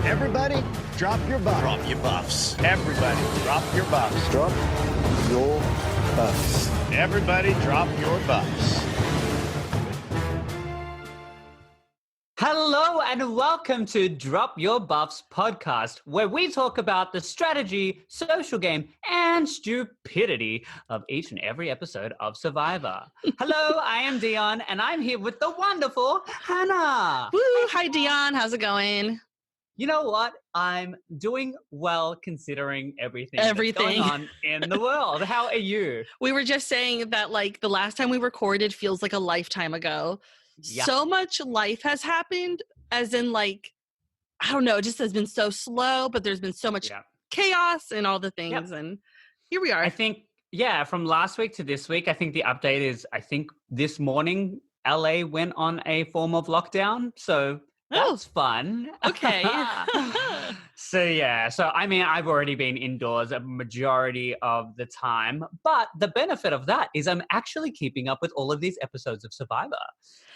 Everybody, drop your buffs. Drop your buffs. Everybody, drop your buffs. Drop your buffs. Everybody, drop your buffs. Hello and welcome to Drop Your Buffs podcast, where we talk about the strategy, social game, and stupidity of each and every episode of Survivor. Hello, I am Djon, and I'm here with the wonderful Hannah. Woo! Hi, Djon. How's it going? You know what? I'm doing well considering everything that's going on in the world. How are you? We were just saying that, like, the last time we recorded feels like a lifetime ago. Yeah. So much life has happened, as in, like, I don't know, it just has been so slow, but there's been so much chaos and all the things. And here we are. I think, from last week to this week, I think the update is, this morning, LA went on a form of lockdown. So that's fun. Okay. So I mean, I've already been indoors a majority of the time, but the benefit of that is I'm actually keeping up with all of these episodes of Survivor.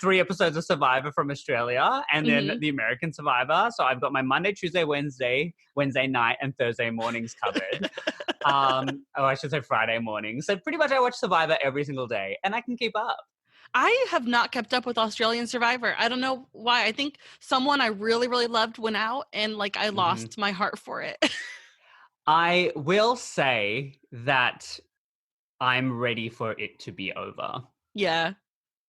3 episodes of Survivor from Australia, and then the American Survivor. So I've got my Monday, Tuesday, Wednesday night, and Thursday mornings covered. I should say Friday morning. So pretty much I watch Survivor every single day, and I can keep up. I have not kept up with Australian Survivor. I don't know why. I think someone I really, really loved went out, and I lost my heart for it. I will say that I'm ready for it to be over. Yeah.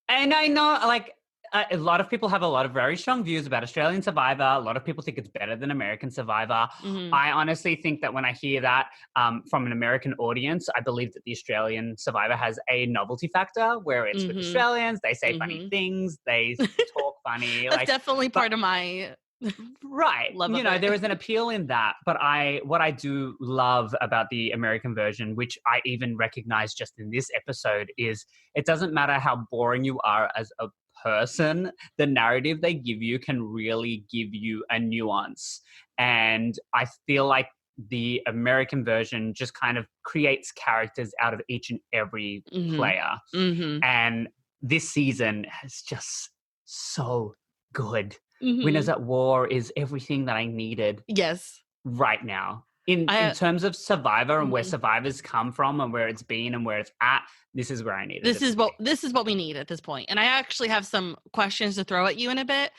And I know, a lot of people have a lot of very strong views about Australian Survivor. A lot of people think it's better than American Survivor. I honestly think that when I hear that from an American audience, I believe that the Australian Survivor has a novelty factor where it's with Australians. They say funny things. They talk funny. That's definitely part of my love of it. There is an appeal in that. But what I do love about the American version, which I even recognize just in this episode, is it doesn't matter how boring you are as a person, the narrative they give you can really give you a nuance. And I feel like the American version just kind of creates characters out of each and every player. And this season is just so good. Winners at War is everything that I needed right now. In terms of Survivor and where Survivors come from and where it's been and where it's at, this is where I need it. This is what we need at this point. And I actually have some questions to throw at you in a bit.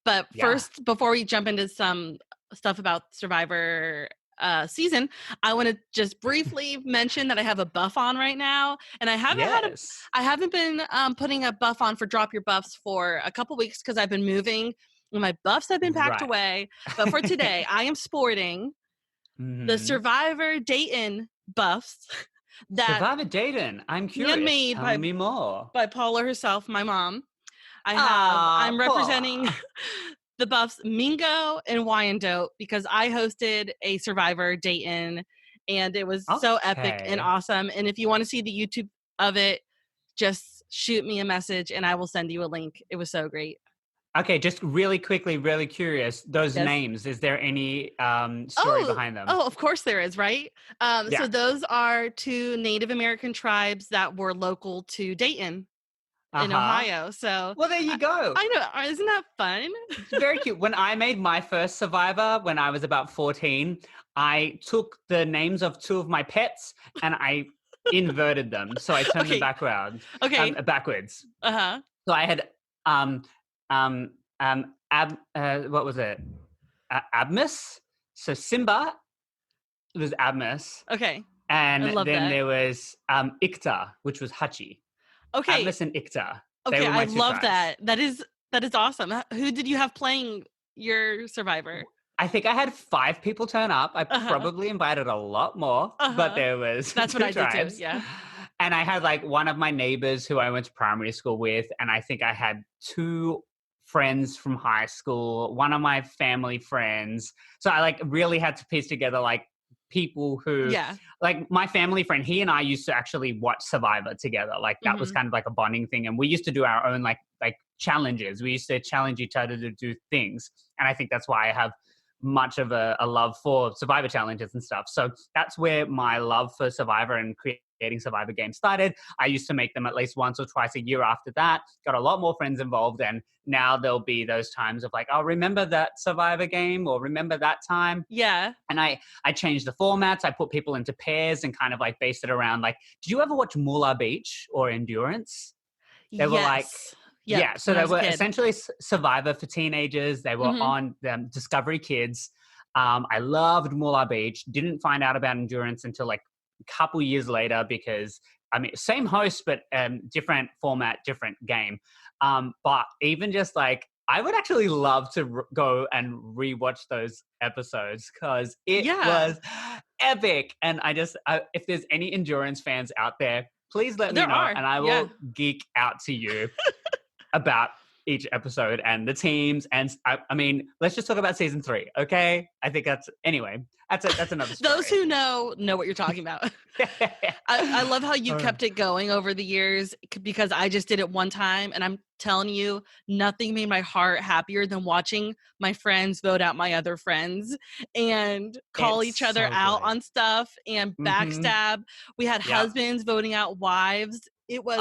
But first, before we jump into some stuff about Survivor season, I want to just briefly mention that I have a buff on right now, and I haven't been putting a buff on for Drop Your Buffs for a couple weeks because I've been moving and my buffs have been packed away. But for today, I am sporting the Survivor Dayton buffs. Survivor Dayton. I'm curious. Handmade Tell me more. by Paula herself, my mom. I'm representing the buffs Mingo and Wyandotte because I hosted a Survivor Dayton, and it was so epic and awesome. And if you want to see the YouTube of it, just shoot me a message and I will send you a link. It was so great. Okay, just really quickly, really curious. Those names, is there any story behind them? Oh, of course there is, right? So those are 2 Native American tribes that were local to Dayton in Ohio. So, well, there you go. I know. Isn't that fun? It's very cute. When I made my first Survivor, when I was about 14, I took the names of 2 of my pets and I inverted them. So I turned them backwards. Backwards. So I had what was it? Abmus. So Simba was Abmus. Okay. And then there was Ikta, which was Hachi. Okay. Abmus and Ikta. Okay, I love that. That is awesome. Who did you have playing your Survivor? I think I had 5 people turn up. I probably invited a lot more, but there was That's what I tribes. did too, yeah. And I had one of my neighbors who I went to primary school with, and I think I had 2 friends from high school, one of my family friends. So I really had to piece together people who my family friend, he and I used to actually watch Survivor together. That was kind of a bonding thing. And we used to do our own challenges. We used to challenge each other to do things. And I think that's why I have much of a love for Survivor challenges and stuff. So that's where my love for Survivor and creating getting Survivor games started. I used to make them at least once or twice a year after that. Got a lot more friends involved, and now there'll be those times of like, oh, remember that Survivor game or remember that time? Yeah. And I changed the formats. I put people into pairs and kind of like based it around like, did you ever watch Moolah Beach or Endurance? They were like, Yep, so when I they was a were kid. essentially Survivor for teenagers. They were on Discovery Kids. I loved Moolah Beach. Didn't find out about Endurance until like a couple years later because, I mean, same host, but different format, different game. But even just like, I would actually love to go and rewatch those episodes because it was epic. And if there's any Endurance fans out there, please let me know and I will geek out to you about each episode and the teams. And I mean, let's just talk about season 3, okay? I think that's another story. Those who know what you're talking about. I love how you kept it going over the years because I just did it one time, and I'm telling you, nothing made my heart happier than watching my friends vote out my other friends and call each other out on stuff and backstab. We had husbands voting out wives. It was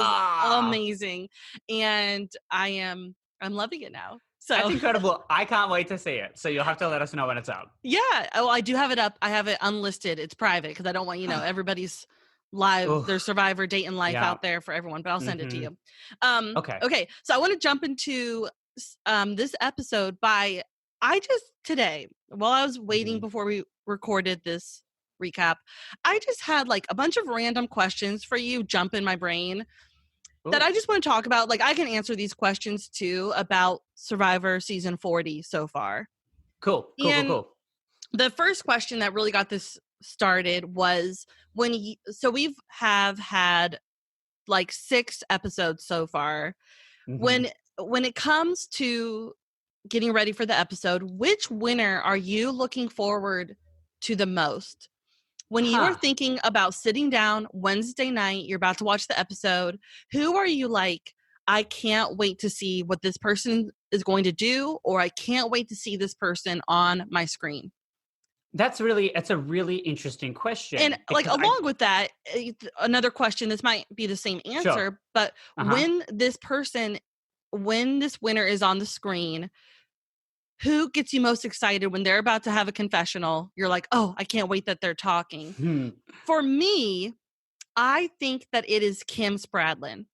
amazing, and I'm loving it now. So that's incredible. I can't wait to see it. So you'll have to let us know when it's up. Yeah. Oh, I do have it up. I have it unlisted. It's private because I don't want, everybody's live, their Survivor date and life out there for everyone, but I'll send it to you. Okay. So I want to jump into this episode today, while I was waiting before we recorded this recap, I just had like a bunch of random questions for you jump in my brain that I just want to talk about. Like, I can answer these questions too about Survivor season 40 so far. Cool. The first question that really got this started was so we've had like 6 episodes so far. When it comes to getting ready for the episode, which winner are you looking forward to the most? When you are thinking about sitting down Wednesday night, you're about to watch the episode, who are you like, I can't wait to see what this person is going to do, or I can't wait to see this person on my screen? It's a really interesting question. And like along with that, another question, this might be the same answer, but when this winner is on the screen, who gets you most excited when they're about to have a confessional? You're like, oh, I can't wait that they're talking. For me, I think that it is Kim Spradlin.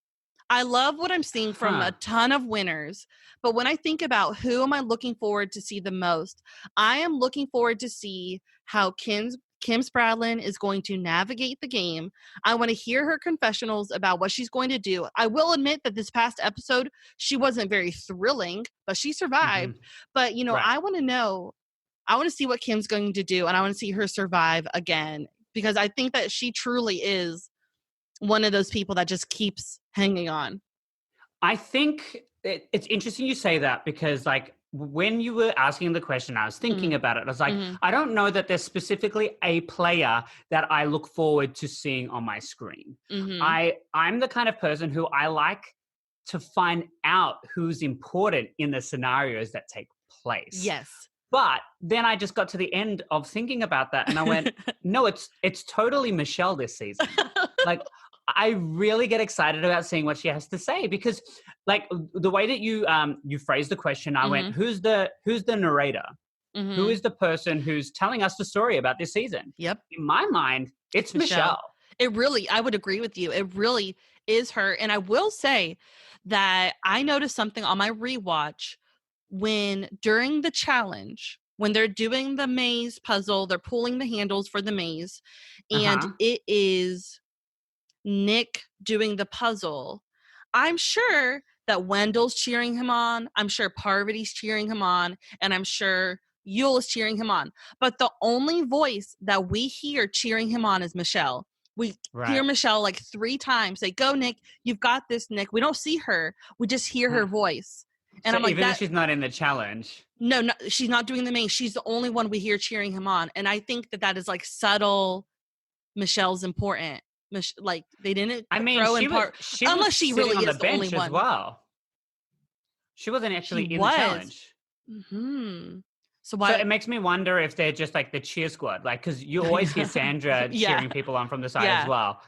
I love what I'm seeing from a ton of winners. But when I think about who am I looking forward to see the most, I am looking forward to see how Kim Spradlin is going to navigate the game. I want to hear her confessionals about what she's going to do. I will admit that this past episode, she wasn't very thrilling, but she survived. But, I want to see what Kim's going to do, and I want to see her survive again, because I think that she truly is one of those people that just keeps hanging on. I think it's interesting you say that because, like, when you were asking the question, I was thinking about it. I was like, I don't know that there's specifically a player that I look forward to seeing on my screen. I'm the kind of person who I like to find out who's important in the scenarios that take place. Yes. But then I just got to the end of thinking about that and I went, no, it's totally Michelle this season. Like, I really get excited about seeing what she has to say because, like, the way that you phrased the question, I went, who's the narrator? Who is the person who's telling us the story about this season? Yep. In my mind, it's Michelle. I would agree with you. It really is her. And I will say that I noticed something on my rewatch during the challenge, when they're doing the maze puzzle, they're pulling the handles for the maze, and it is Nick doing the puzzle. I'm sure that Wendell's cheering him on. I'm sure Parvati's cheering him on. And I'm sure Yul is cheering him on. But the only voice that we hear cheering him on is Michelle. We hear Michelle like 3 times say, go, Nick, you've got this, Nick. We don't see her. We just hear her voice. And so I'm like, even if she's not in the challenge. No, she's not doing the main. She's the only one we hear cheering him on. And I think that is like subtle. Michelle's important. Like, they didn't throw in part, unless she really is the only one. As well. She wasn't actually in the challenge. So it makes me wonder if they're just like the cheer squad, like, because you always hear Sandra cheering people on from the side as well.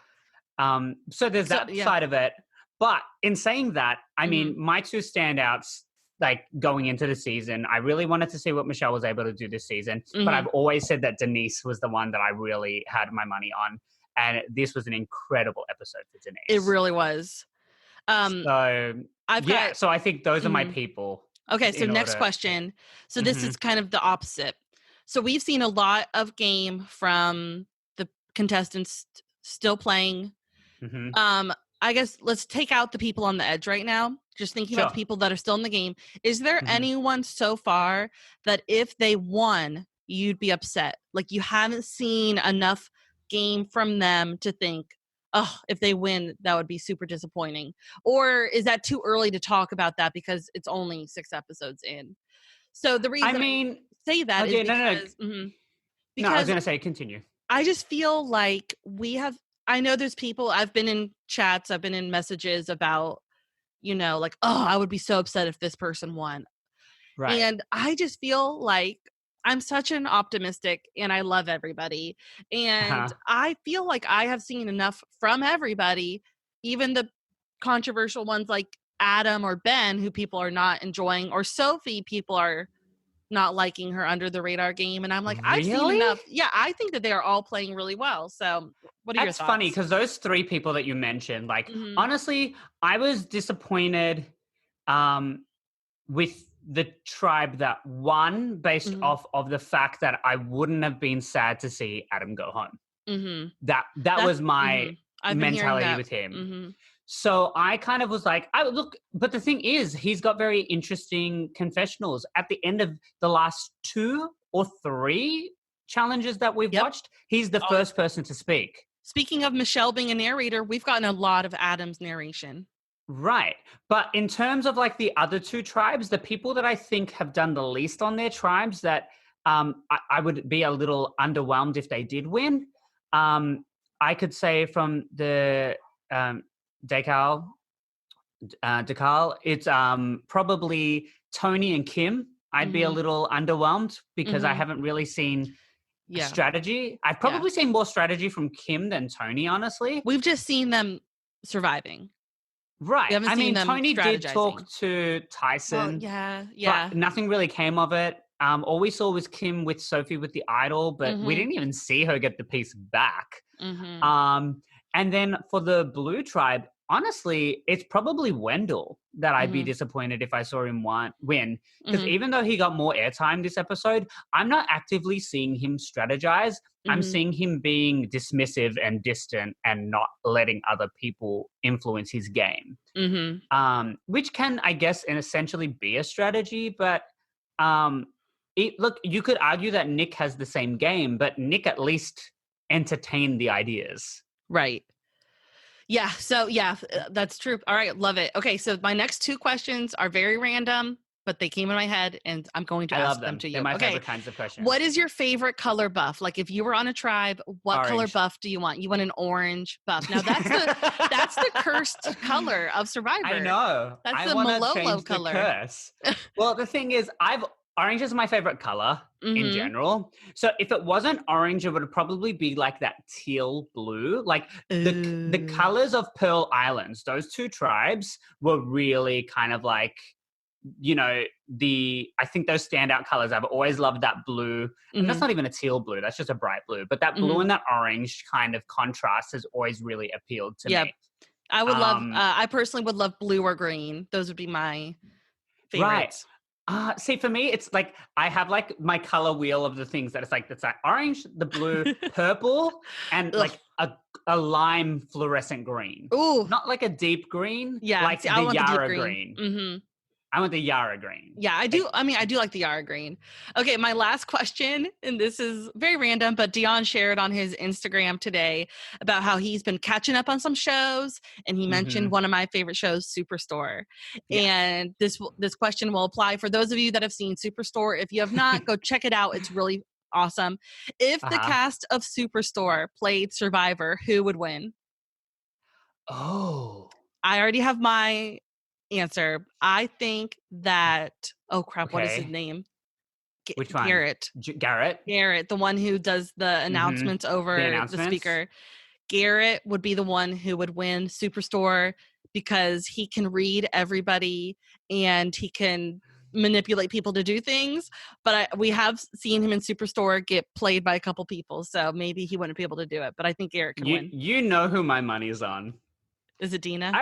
So there's that side of it. But in saying that, I mean, my two standouts, like going into the season, I really wanted to see what Michelle was able to do this season. But I've always said that Denise was the one that I really had my money on. And this was an incredible episode for Denise. It really was. So I think those are my people. Okay, so next question. So this is kind of the opposite. So we've seen a lot of game from the contestants still playing. I guess let's take out the people on the edge right now. Just thinking about the people that are still in the game. Is there anyone so far that if they won, you'd be upset? Like you haven't seen enough game from them to think, oh, if they win, that would be super disappointing? Or is that too early to talk about that because it's only 6 episodes in? So the reason I say that is because... No, I was going to say, continue. I just feel like I know there's people, I've been in chats, I've been in messages about, like, oh, I would be so upset if this person won. Right. And I just feel like I'm such an optimistic and I love everybody. And I feel like I have seen enough from everybody, even the controversial ones like Adam or Ben, who people are not enjoying, or Sophie, people are not liking her under the radar game. And I'm like, I've seen enough. Yeah, I think that they are all playing really well. So what are your thoughts? That's funny because those 3 people that you mentioned, like, honestly, I was disappointed with the tribe that won based off of the fact that I wouldn't have been sad to see Adam go home. That was my mentality with him. So I kind of was like, but the thing is, he's got very interesting confessionals at the end of the last 2 or 3 challenges that we've watched. He's the first person to speak. Speaking of Michelle being a narrator, we've gotten a lot of Adam's narration. Right. But in terms of like the other 2 tribes, the people that I think have done the least on their tribes that I would be a little underwhelmed if they did win. I could say from the Decal, it's probably Tony and Kim. I'd be a little underwhelmed because I haven't really seen strategy. I've probably seen more strategy from Kim than Tony, honestly. We've just seen them surviving. Right. I mean, Tony did talk to Tyson. Well, but nothing really came of it. All we saw was Kim with Sophie with the idol, but we didn't even see her get the piece back. And then for the blue tribe, honestly, it's probably Wendell that I'd be disappointed if I saw him win. Because even though he got more airtime this episode, I'm not actively seeing him strategize. I'm seeing him being dismissive and distant and not letting other people influence his game. Which can, I guess, essentially be a strategy. But look, you could argue that Nick has the same game, but Nick at least entertained the ideas. Right. Yeah. So that's true. All right. Love it. Okay. So my next 2 questions are very random, but they came in my head and I'm going to ask them to you. They're my favorite kinds of questions. What is your favorite color buff? Like if you were on a tribe, what color buff do you want? You want an orange buff. Now that's the cursed color of Survivor. I know. That's the Malolo color. The curse. Well, the thing is, orange is my favorite color in general. So if it wasn't orange, it would probably be like that teal blue. Like the colors of Pearl Islands, those 2 tribes were really kind of like, I think those standout colors. I've always loved that blue. And that's not even a teal blue. That's just a bright blue. But that blue and that orange kind of contrast has always really appealed to me. I would love, I personally would love blue or green. Those would be my favorites. Right. See, for me, it's like I have like my color wheel of the things that's like orange, the blue, purple, and like a lime fluorescent green. Ooh, not like a deep green. Yeah, like see, the Yara green. I want the Yara green. Yeah, I do. I mean, I do like the Yara green. Okay, my last question, and this is very random, but Djon shared on his Instagram today about how he's been catching up on some shows, and he mentioned one of my favorite shows, Superstore. Yeah. And this question will apply for those of you that have seen Superstore. If you have not, go check it out. It's really awesome. If the cast of Superstore played Survivor, who would win? Oh. I already have my answer. I think that what is his name? Which one? Garrett, Garrett, the one who does the announcements over the speaker. Garrett would be the one who would win Superstore because he can read everybody and he can manipulate people to do things. But we have seen him in Superstore get played by a couple people, so maybe he wouldn't be able to do it. But I think Garrett can win. You know who my money's on. Is it Dina?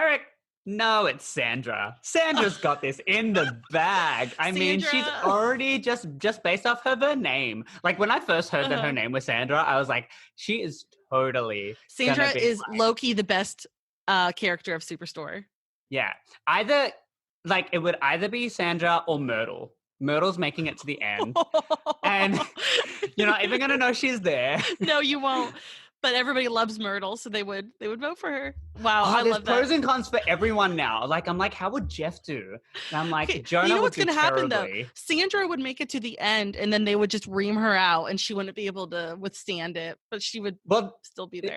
No, it's Sandra. Sandra's got this in the bag. I mean, she's already just based off of her name. Like when I first heard that her name was Sandra, I was like, she is totally. Sandra is low-key the best character of Superstore. Yeah. It would either be Sandra or Myrtle. Myrtle's making it to the end. And you're not even going to know she's there. No, you won't. But everybody loves Myrtle, so they would vote for her. Wow, I love that. There's pros and cons for everyone now. Like, I'm like, how would Jeff do? And I'm like, Jonah you know what's would do gonna happen terribly. though? Sandra would make it to the end, and then they would just ream her out, and she wouldn't be able to withstand it. But she would still be there.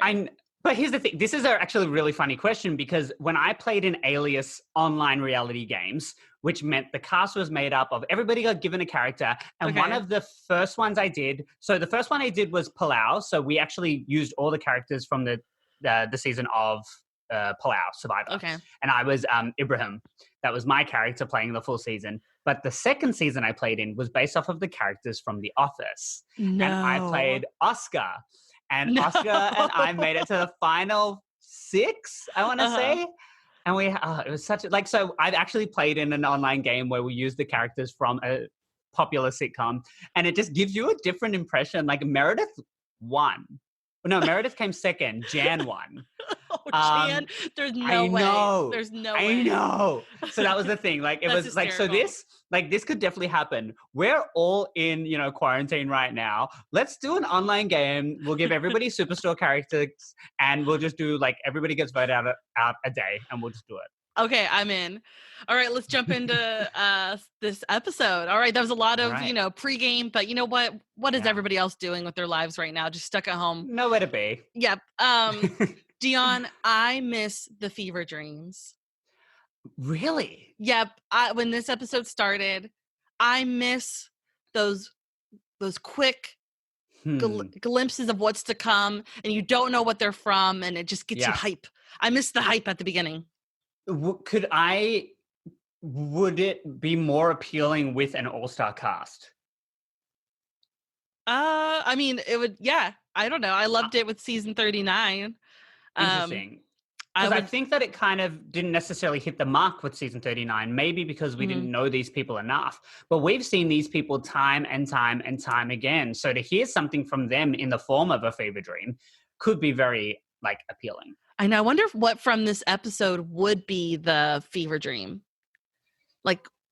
But here's the thing. This is actually a really funny question because when I played in Alias online reality games, which meant the cast was made up of everybody got given a character. And one of the first ones I did, so the first one I did was Palau. So we actually used all the characters from the season of Palau, Survivor. Okay. And I was Ibrahim. That was my character playing the full season. But the second season I played in was based off of the characters from The Office. No. And I played Oscar. And Oscar and I made it to the final 6, I want to say. And it was such a, so I've actually played in an online game where we used the characters from a popular sitcom and it just gives you a different impression. Like Meredith won. No, Meredith came second. Jan won. Jan, there's no way. There's no way. I know. So that was the thing. Like it was hysterical. like, so this could definitely happen. We're all in, quarantine right now. Let's do an online game. We'll give everybody Superstore characters and we'll just do everybody gets voted out a day and we'll just do it. Okay, I'm in. All right, let's jump into this episode. All right, that was a lot of, pregame, but you know what? What is everybody else doing with their lives right now? Just stuck at home. Nowhere to be. Yep. Djon, I miss the fever dreams. Really? Yep. When this episode started, I miss those quick glimpses of what's to come, and you don't know what they're from, and it just gets you hype. I miss the hype at the beginning. Would it be more appealing with an all-star cast? I mean, it would, I don't know. I loved it with season 39. Interesting. I think that it kind of didn't necessarily hit the mark with season 39, maybe because we didn't know these people enough. But we've seen these people time and time and time again. So to hear something from them in the form of a fever dream could be very, appealing. I know. I wonder what from this episode would be the fever dream.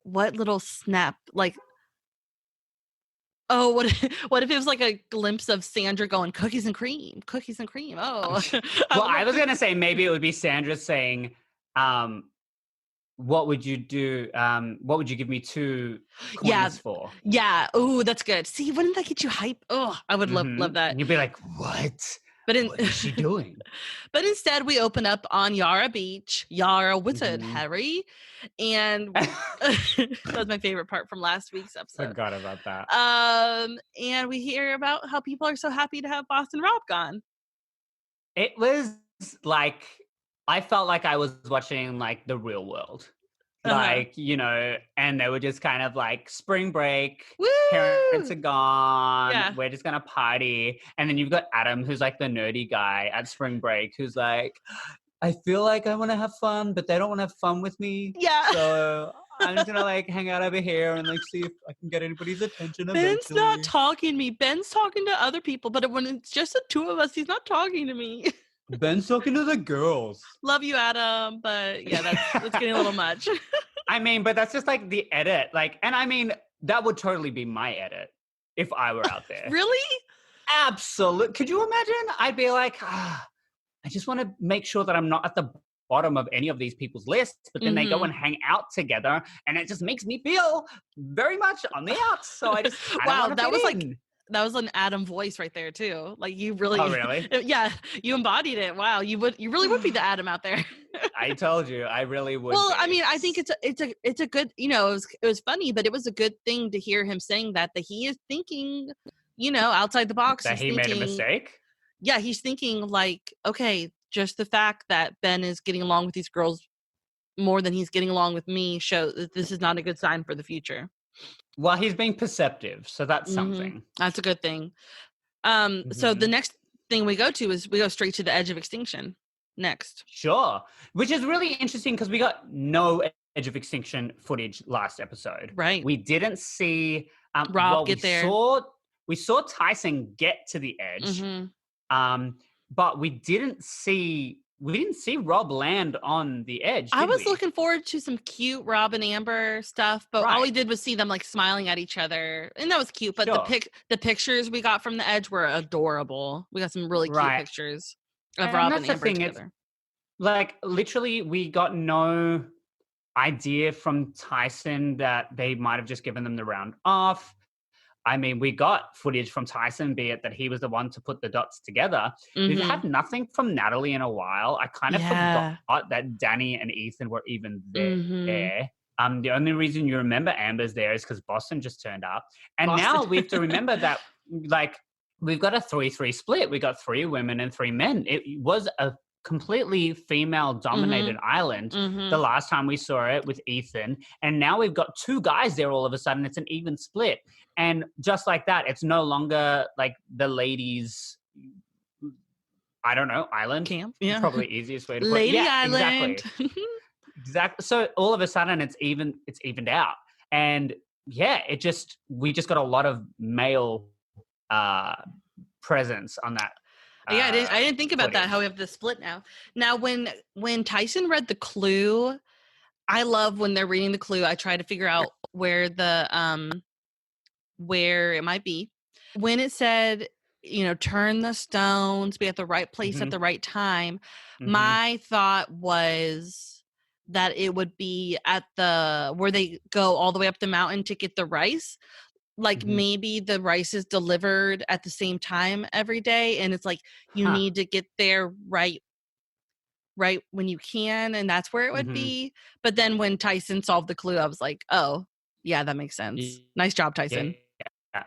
What little snap? Oh, what if it was a glimpse of Sandra going cookies and cream? Oh. Well, I was going to say maybe it would be Sandra saying, what would you do? What would you give me 2 coins for? Yeah. Oh, that's good. See, wouldn't that get you hype? Oh, I would love that. And you'd be like, what? What is she doing? But instead, we open up on Yara Beach. Yara Wizard Harry. And that was my favorite part from last week's episode. Forgot about that. And we hear about how people are so happy to have Boston Rob gone. It was I felt like I was watching The Real World. And they were just kind of spring break, Woo! Parents are gone, Yeah. we're just gonna party. And then you've got Adam, who's the nerdy guy at spring break, who's I feel like I want to have fun, but they don't want to have fun with me. Yeah. So I'm just gonna hang out over here and see if I can get anybody's attention. Ben's not talking to me. Ben's talking to other people, but when it's just the 2 of us, he's not talking to me. Ben's talking to the girls. Love you, Adam, but yeah, that's getting a little much. I mean, but that's just the edit. And I mean, that would totally be my edit if I were out there. Really? Absolutely. Could you imagine? I'd be I just want to make sure that I'm not at the bottom of any of these people's lists, but then they go and hang out together, and it just makes me feel very much on the outs. So I just wow, that was that was an Adam voice right there too. You really, oh really? Yeah, you embodied it. Wow, you really would be the Adam out there. I told you, I really would. Well, be. I mean, I think it's a good, it was funny, but it was a good thing to hear him saying that he is thinking, outside the box. That he made a mistake. yeah, he's thinking like, okay, just the fact that Ben is getting along with these girls more than he's getting along with me shows that this is not a good sign for the future. Well, he's being perceptive, so that's something. That's a good thing. So the next thing we go to is we go straight to the edge of extinction next. Sure. Which is really interesting because we got no edge of extinction footage last episode. Right. We didn't see Rob get there. We saw Tyson get to the edge. But we didn't see Rob land on the edge. I was looking forward to some cute Rob and Amber stuff, but all we did was see them like smiling at each other, and that was cute. But the pictures we got from the edge were adorable. We got some really cute pictures of Rob and Amber together. Like literally, we got no idea from Tyson that they might have just given them the round off. I mean, we got footage from Tyson, be it that he was the one to put the dots together. We've had nothing from Natalie in a while. I kind of forgot that Danny and Ethan were even there. The only reason you remember Amber's there is because Boston just turned up. And now we have to remember that, like, we've got a 3-3 split. We got 3 women and 3 men. It was a completely female-dominated island the last time we saw it with Ethan. And now we've got 2 guys there all of a sudden. It's an even split. And just like that, it's no longer like the ladies, I don't know, island camp. Yeah, probably the easiest way to put Lady it. Yeah, Island. Exactly. So all of a sudden, it's evened out, and yeah, we just got a lot of male presence on that. I didn't think about that. How we have the split now. Now, when Tyson read the clue, I love when they're reading the clue. I try to figure out where where it might be. When it said, turn the stones, be at the right place at the right time, my thought was that it would be at where they go all the way up the mountain to get the rice. Like maybe the rice is delivered at the same time every day, and it's like you need to get there right when you can, and that's where it would be. But then when Tyson solved the clue, I was like, oh yeah, that makes sense. Nice job, Tyson. Yeah.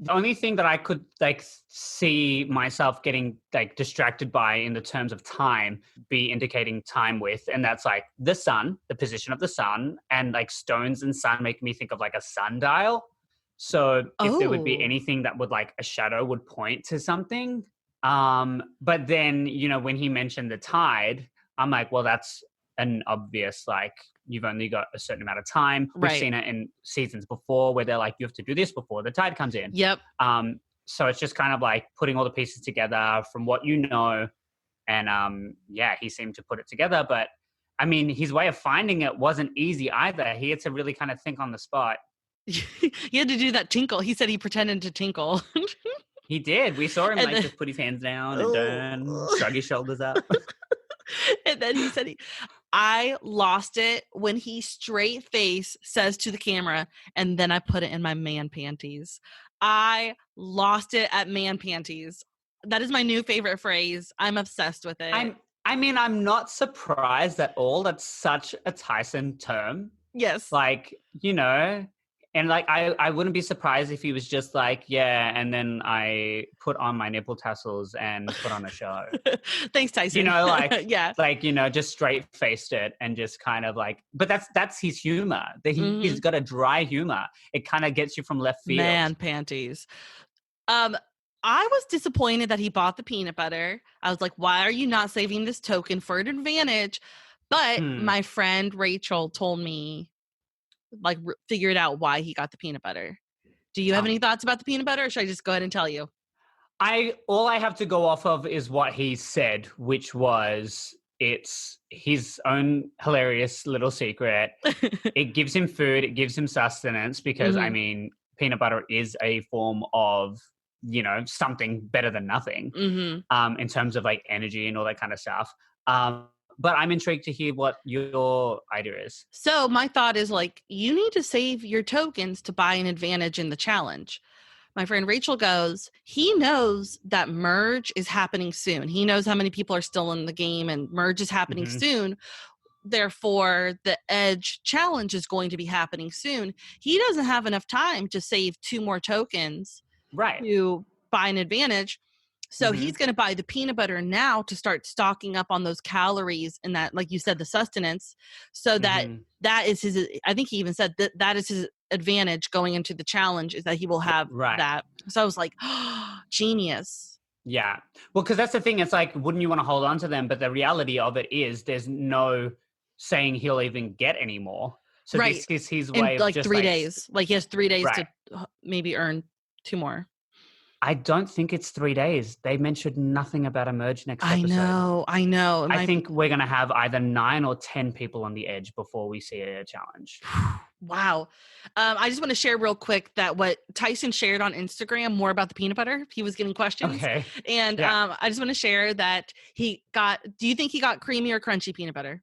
The only thing that I could like see myself getting like distracted by in the terms of time be indicating time with, and that's like the sun, the position of the sun, and like stones and sun make me think of like a sundial. So if there would be anything that would like a shadow would point to something. But then, when he mentioned the tide, I'm like, well, that's an obvious, like, you've only got a certain amount of time. We've seen it in seasons before where they're like, you have to do this before the tide comes in. Yep. So it's just kind of like putting all the pieces together from what you know. And he seemed to put it together. But I mean, his way of finding it wasn't easy either. He had to really kind of think on the spot. He had to do that tinkle. He said he pretended to tinkle. He did. We saw him just put his hands down and shrug his shoulders up. And then he said, I lost it when he straight face says to the camera, and then I put it in my man panties. I lost it at man panties. That is my new favorite phrase. I'm obsessed with it. I'm not surprised at all. That's such a Tyson term. Yes. Like, and like, I wouldn't be surprised if he was just like, yeah, and then I put on my nipple tassels and put on a show. Thanks, Tyson. Yeah. Like, just straight faced it and just kind of like, but that's his humor. He's got a dry humor. It kind of gets you from left field. Man panties. I was disappointed that he bought the peanut butter. I was like, why are you not saving this token for an advantage? But my friend Rachel told me, like, figured out why he got the peanut butter. Do you have any thoughts about the peanut butter, or should I just go ahead and tell you? All I have to go off of is what he said, which was it's his own hilarious little secret. It gives him food. It gives him sustenance because, I mean, peanut butter is a form of, something better than nothing in terms of like energy and all that kind of stuff. But I'm intrigued to hear what your idea is. So my thought is like, you need to save your tokens to buy an advantage in the challenge. My friend Rachel goes, he knows that merge is happening soon. He knows how many people are still in the game and merge is happening soon. Therefore, the edge challenge is going to be happening soon. He doesn't have enough time to save 2 more tokens to buy an advantage. So he's going to buy the peanut butter now to start stocking up on those calories and that, like you said, the sustenance, so that that is his, I think he even said that that is his advantage going into the challenge, is that he will have that. So I was like, oh, genius. Yeah. Well, because that's the thing. It's like, wouldn't you want to hold on to them? But the reality of it is there's no saying he'll even get any more. So this is his way of like just 3 days. Like he has 3 days to maybe earn 2 more. I don't think it's 3 days. They mentioned nothing about a merge next episode. I know. I think we're going to have either 9 or 10 people on the edge before we see a challenge. Wow. I just want to share real quick that what Tyson shared on Instagram more about the peanut butter. He was getting questions. Okay. And I just want to share that do you think he got creamy or crunchy peanut butter?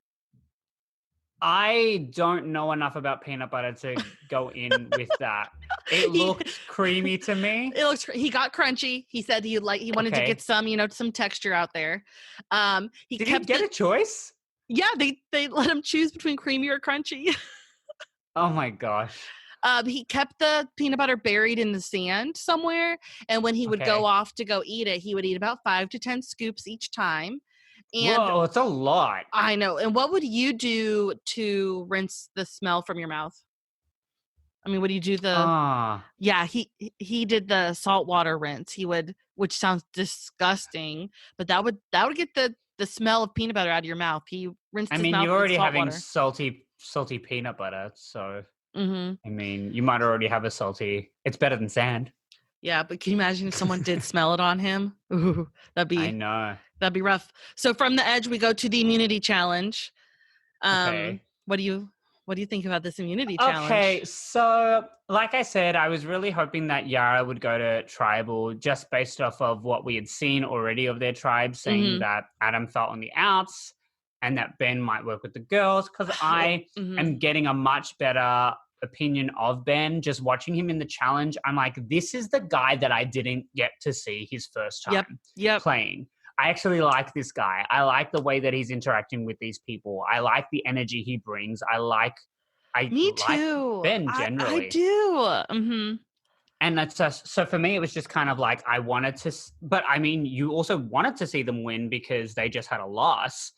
I don't know enough about peanut butter to go in with that. It looked creamy to me. He got crunchy. He said he wanted to get some, some texture out there. Did he get a choice? Yeah, they let him choose between creamy or crunchy. Oh my gosh. He kept the peanut butter buried in the sand somewhere, and when he would go off to go eat it, he would eat about 5 to 10 scoops each time. And whoa, it's a lot. I know. And what would you do to rinse the smell from your mouth? I mean, would you do the? Yeah, he did the saltwater rinse. He would, which sounds disgusting, but that would get the smell of peanut butter out of your mouth. He rinsed. I mean, you're already having salty peanut butter, so I mean, you might already have a salty. It's better than sand. Yeah, but can you imagine if someone did smell it on him? Ooh, I know. That'd be rough. So from the edge, we go to the immunity challenge. What do you think about this immunity challenge? Okay, so like I said, I was really hoping that Yara would go to tribal just based off of what we had seen already of their tribe, saying that Adam felt on the outs and that Ben might work with the girls, because I am getting a much better opinion of Ben. Just watching him in the challenge, I'm like, this is the guy that I didn't get to see his first time playing. I actually like this guy. I like the way that he's interacting with these people. I like the energy he brings. Me too. Ben generally. I do. And that's just, so for me, it was just kind of like, I wanted to, but I mean, you also wanted to see them win because they just had a loss,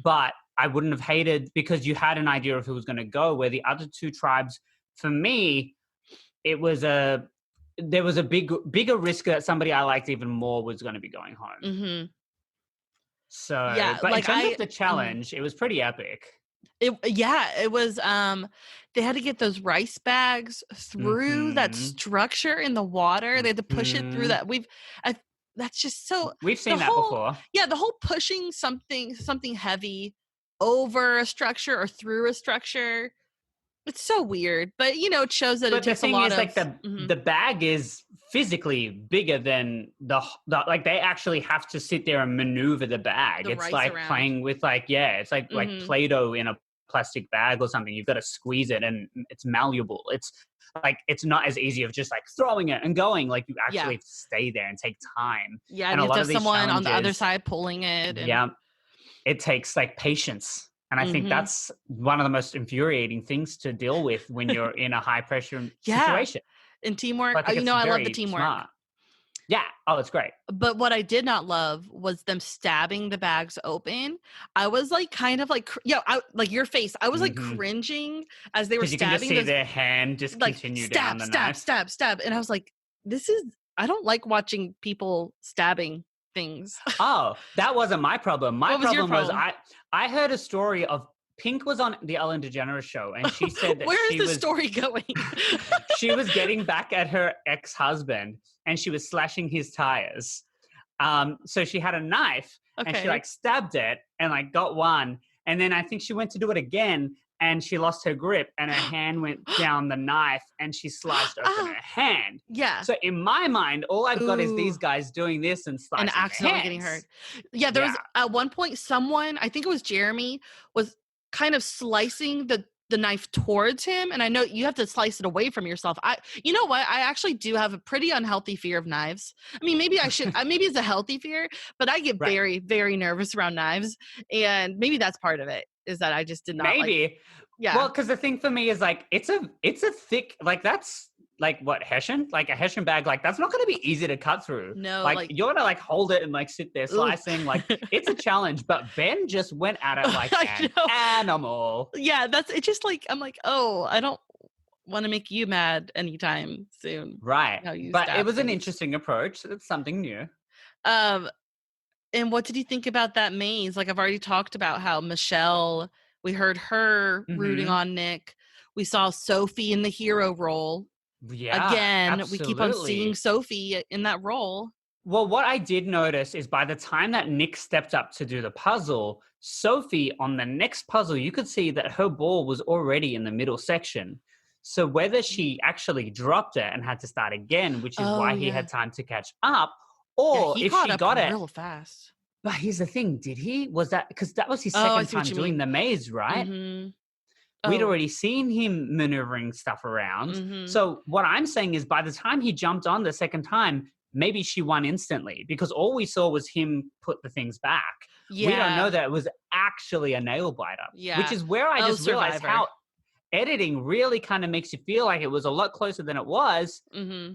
but I wouldn't have hated, because you had an idea of who was going to go, where the other 2 tribes, for me, there was a bigger risk that somebody I liked even more was going to be going home. So, but in terms of the challenge, it was pretty epic. It was, they had to get those rice bags through that structure in the water. They had to push it through that. That's just so, we've seen that before. Yeah. The whole pushing something heavy over a structure or through a structure. It's so weird, but it shows that it takes a lot of. But the thing is, like the bag is physically bigger than the like they actually have to sit there and maneuver the bag. It's like around. Playing with it's like Play-Doh in a plastic bag or something. You've got to squeeze it, and it's malleable. It's like, it's not as easy of just like throwing it and going. Like, you actually have to stay there and take time. Yeah, and you have to have someone on the other side pulling it. And it takes like patience. And I think that's one of the most infuriating things to deal with when you're in a high pressure situation. And teamwork. I love the teamwork. Smart. Yeah. Oh, it's great. But what I did not love was them stabbing the bags open. I was like, kind of like, like your face. I was like cringing as they were stabbing. You can just see their hand just like, continue down the knife. Stab. And I was like, I don't like watching people stabbing things. Oh, that wasn't my problem. My problem was I heard a story of Pink was on the Ellen DeGeneres show, and she said that where is the story going? She was getting back at her ex-husband, and she was slashing his tires. So she had a knife, and she like stabbed it and like got one, and then I think she went to do it again, and she lost her grip, and her hand went down the knife, and she sliced open her hand. Yeah. So in my mind, all I've got is these guys doing this and slicing and accidentally getting hurt. Yeah, there was at one point someone, I think it was Jeremy, was kind of slicing the knife towards him, and I know you have to slice it away from yourself. You know what? I actually do have a pretty unhealthy fear of knives. I mean, maybe I should. Maybe it's a healthy fear, but I get very, very nervous around knives, and maybe that's part of it. Is that I just did not. Maybe. Yeah. Well, because the thing for me is like it's a thick, like that's like what, Hessian? Like a Hessian bag, like that's not going to be easy to cut through. No, like you're going to like hold it and like sit there slicing. Like it's a challenge. But Ben just went at it like an animal. Yeah, it's just like, I'm like, oh, I don't want to make you mad anytime soon. Right. But it was an interesting approach. It's something new. And what did you think about that maze? Like I've already talked about how Michelle, we heard her rooting on Nick. We saw Sophie in the hero role. Yeah. Again, absolutely. we keep on seeing Sophie in that role. Well, what I did notice is by the time that Nick stepped up to do the puzzle, Sophie on the next puzzle, you could see that her ball was already in the middle section. So whether she actually dropped it and had to start again, which is why he had time to catch up, or if she got it real fast. But here's the thing, did he? Was that because that was his second time doing the maze, right? We'd already seen him maneuvering stuff around. So what I'm saying is by the time he jumped on the second time, maybe she won instantly because all we saw was him put the things back. Yeah. We don't know that it was actually a nail biter, which is where I just realized how editing really kind of makes you feel like it was a lot closer than it was,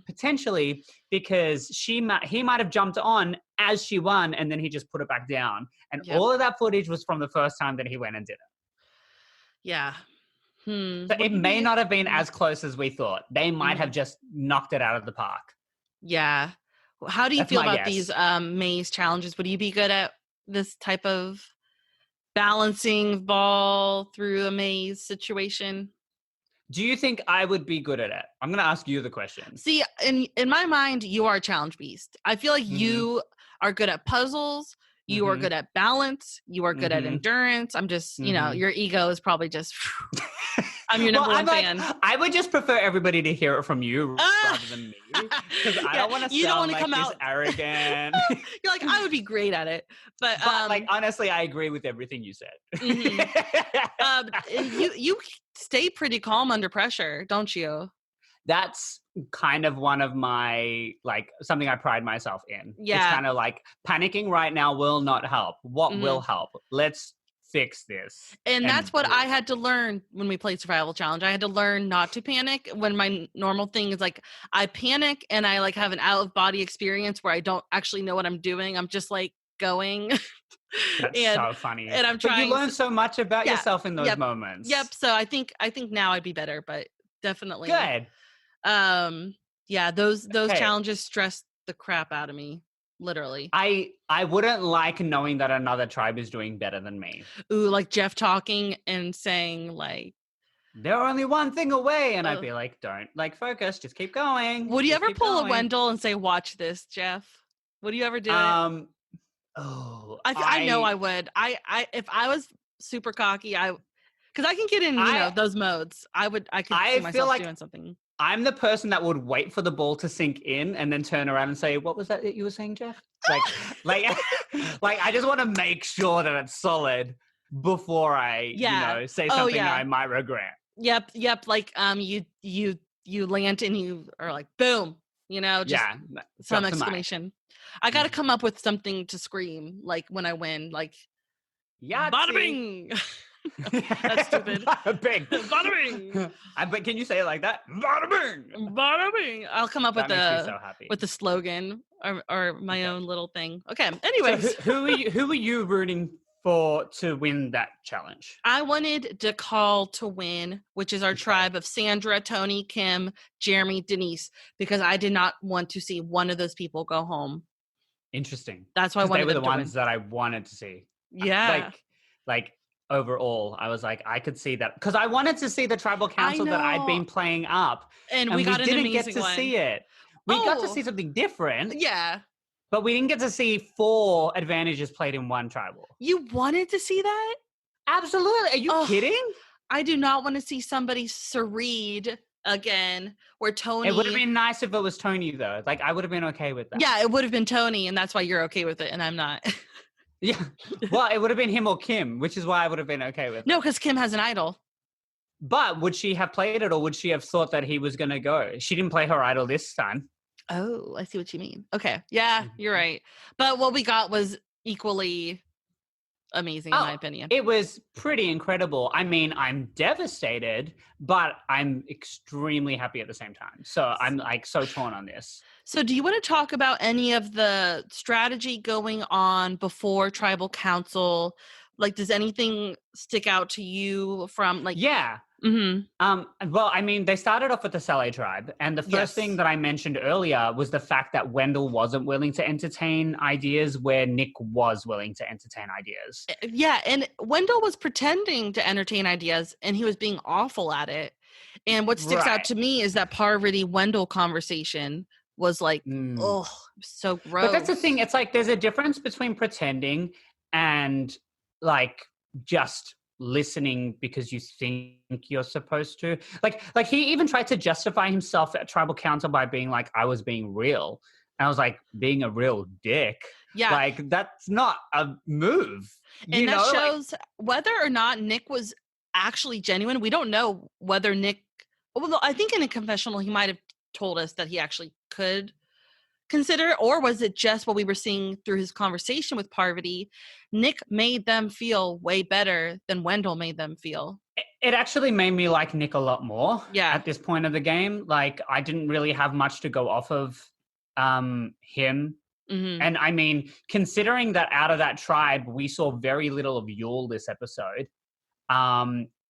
potentially because he might have jumped on as she won and then he just put it back down. And all of that footage was from the first time that he went and did it. Yeah. So it may not have been as close as we thought. They might have just knocked it out of the park. Yeah. How do you feel about these maze challenges? Would you be good at this type of balancing ball through a maze situation? Do you think I would be good at it? I'm going to ask you the question. See, in my mind, you are a challenge beast. I feel like you are good at puzzles. You are good at balance. You are good at endurance. I'm just, you know, your ego is probably just, I'm your number one fan. I would just prefer everybody to hear it from you rather than me. Because I don't want to sound like this arrogant. You're like, I would be great at it. But like, honestly, I agree with everything you said. You stay pretty calm under pressure, don't you? That's kind of one of my, like, something I pride myself in. Yeah. It's kind of like panicking right now will not help. What will help? Let's fix this. And that's what I had to learn when we played Survival Challenge. I had to learn not to panic when my normal thing is like, I panic and I like have an out of body experience where I don't actually know what I'm doing. I'm just like going. That's so funny. And I'm trying. But you learn so much about yourself in those moments. Yep. So I think now I'd be better, but definitely. Good. Yeah, those challenges stress the crap out of me, literally. I wouldn't like knowing that another tribe is doing better than me. Ooh, like Jeff talking and saying like, they're only one thing away, and I'd be like, don't like focus, just keep going. Would you ever pull a Wendell and say, watch this, Jeff? Would you ever do it? I know I would. I if I was super cocky, because I can get in, those modes. I could see myself like doing something. I'm the person that would wait for the ball to sink in and then turn around and say, what was that you were saying, Jeff? Like I just want to make sure that it's solid before I, say something I might regret. Yep. Like, you land and you are like, boom, just some exclamation. I got to come up with something to scream, like when I win, like, bada bing. That's stupid. Bada bing. Bada bing. But can you say it like that? Bada bing. Bada bing. I'll come up with the slogan or my own little thing. Okay. Anyways, so who are you rooting for to win that challenge? I wanted DeCall to win, which is our tribe of Sandra, Tony, Kim, Jeremy, Denise, because I did not want to see one of those people go home. Interesting. That's why I wanted them to win. They were the ones win. that I wanted to see. Yeah. Like overall, I was like, I could see that because I wanted to see the tribal council that I'd been playing up, and we didn't get to see it. We got to see something different. Yeah, but we didn't get to see 4 advantages played in one tribal. You wanted to see that? Absolutely. Are you kidding? I do not want to see somebody Sareed again, where Tony. It would have been nice if it was Tony, though. Like I would have been okay with that. Yeah, it would have been Tony, and that's why you're okay with it, and I'm not. Yeah. Well, it would have been him or Kim, which is why I would have been okay with it. No, because Kim has an idol. But would she have played it or would she have thought that he was going to go? She didn't play her idol this time. Oh, I see what you mean. Okay. Yeah, you're right. But what we got was equally amazing in my opinion. It was pretty incredible. I mean, I'm devastated, but I'm extremely happy at the same time. So I'm like so torn on this. So do you want to talk about any of the strategy going on before tribal council? Like, does anything stick out to you from like? Yeah. Well, I mean, they started off with the Saleh tribe, and the first thing that I mentioned earlier was the fact that Wendell wasn't willing to entertain ideas where Nick was willing to entertain ideas. Yeah, and Wendell was pretending to entertain ideas, and he was being awful at it. And what sticks out to me is that Parvati-Wendell conversation was like, oh, so gross. But that's the thing. It's like there's a difference between pretending and like just listening because you think you're supposed to. Like he even tried to justify himself at tribal council by being like, I was being real. And I was like, being a real dick. Yeah. Like, that's not a move. And that shows whether or not Nick was actually genuine. We don't know whether Nick, well, I think in a confessional, he might have told us that he actually could consider it, or was it just what we were seeing through his conversation with Parvati? Nick made them feel way better than Wendell made them feel. It actually made me like Nick a lot more at this point of the game. Like, I didn't really have much to go off of him. And I mean, considering that out of that tribe, we saw very little of Yul this episode,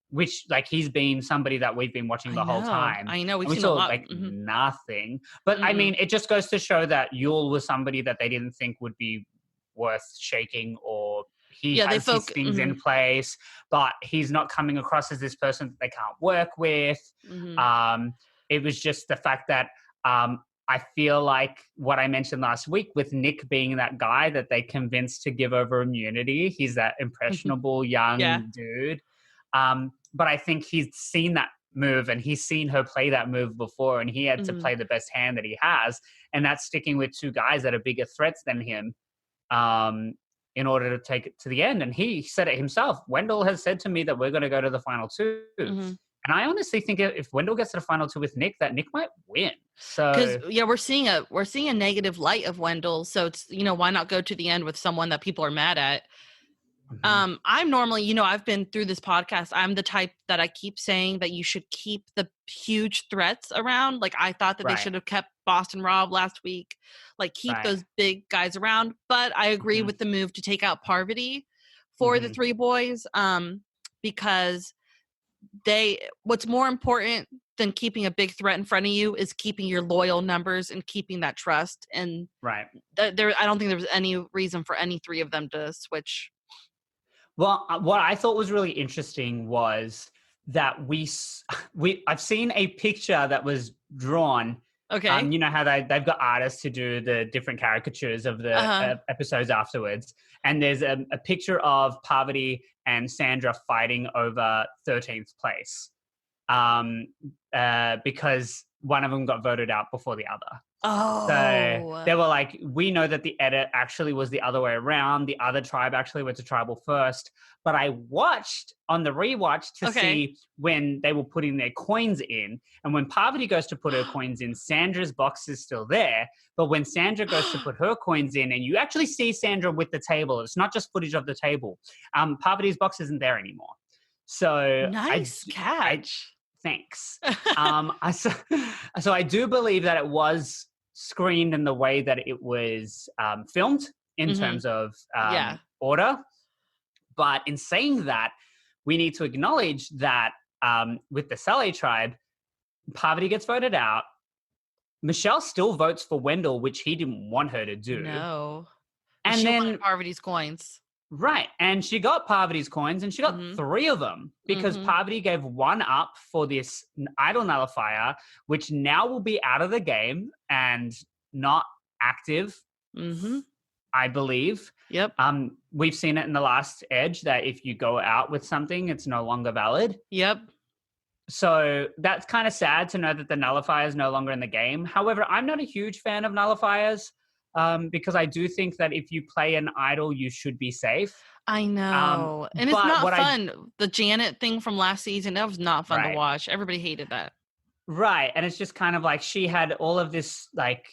which, like, he's been somebody that we've been watching the whole time. I know. We saw, like, nothing. But, I mean, it just goes to show that Yul was somebody that they didn't think would be worth shaking, or he has his things in place, but he's not coming across as this person that they can't work with. It was just the fact that I feel like what I mentioned last week with Nick being that guy that they convinced to give over immunity. He's that impressionable young dude. But I think he's seen that move and he's seen her play that move before, and he had to play the best hand that he has. And that's sticking with two guys that are bigger threats than him in order to take it to the end. And he said it himself. Wendell has said to me that we're going to go to the final two. And I honestly think if Wendell gets to the final two with Nick, that Nick might win. So, because we're seeing a negative light of Wendell. So it's, why not go to the end with someone that people are mad at? I'm normally, I've been through this podcast. I'm the type that I keep saying that you should keep the huge threats around. Like, I thought that they should have kept Boston Rob last week, like keep those big guys around. But I agree with the move to take out Parvati for the three boys, because what's more important than keeping a big threat in front of you is keeping your loyal numbers and keeping that trust. And I don't think there was any reason for any three of them to switch. Well, what I thought was really interesting was that I've seen a picture that was drawn. Okay. You know how they've got artists to do the different caricatures of the episodes afterwards. And there's a picture of Parvati and Sandra fighting over 13th place because one of them got voted out before the other. Oh. So they were like, we know that the edit actually was the other way around. The other tribe actually went to tribal first. But I watched on the rewatch to see when they were putting their coins in. And when Parvati goes to put her coins in, Sandra's box is still there. But when Sandra goes to put her coins in, and you actually see Sandra with the table, it's not just footage of the table. Parvati's box isn't there anymore. So nice catch. Thanks. So I do believe that it was screened in the way that it was filmed in terms of order. But in saying that, we need to acknowledge that with the Saleh tribe, Parvati gets voted out. Michelle still votes for Wendell, which he didn't want her to do. No. And she then wanted Parvati's coins. Right. And she got Parvati's coins, and she got 3 of them because Parvati gave 1 up for this idol nullifier, which now will be out of the game and not active, I believe. Yep. We've seen it in the last Edge that if you go out with something, it's no longer valid. Yep. So that's kind of sad to know that the nullifier is no longer in the game. However, I'm not a huge fan of nullifiers. Because I do think that if you play an idol, you should be safe. I know. And it's not fun. The Janet thing from last season, that was not fun to watch. Everybody hated that. Right. And it's just kind of like she had all of this, like,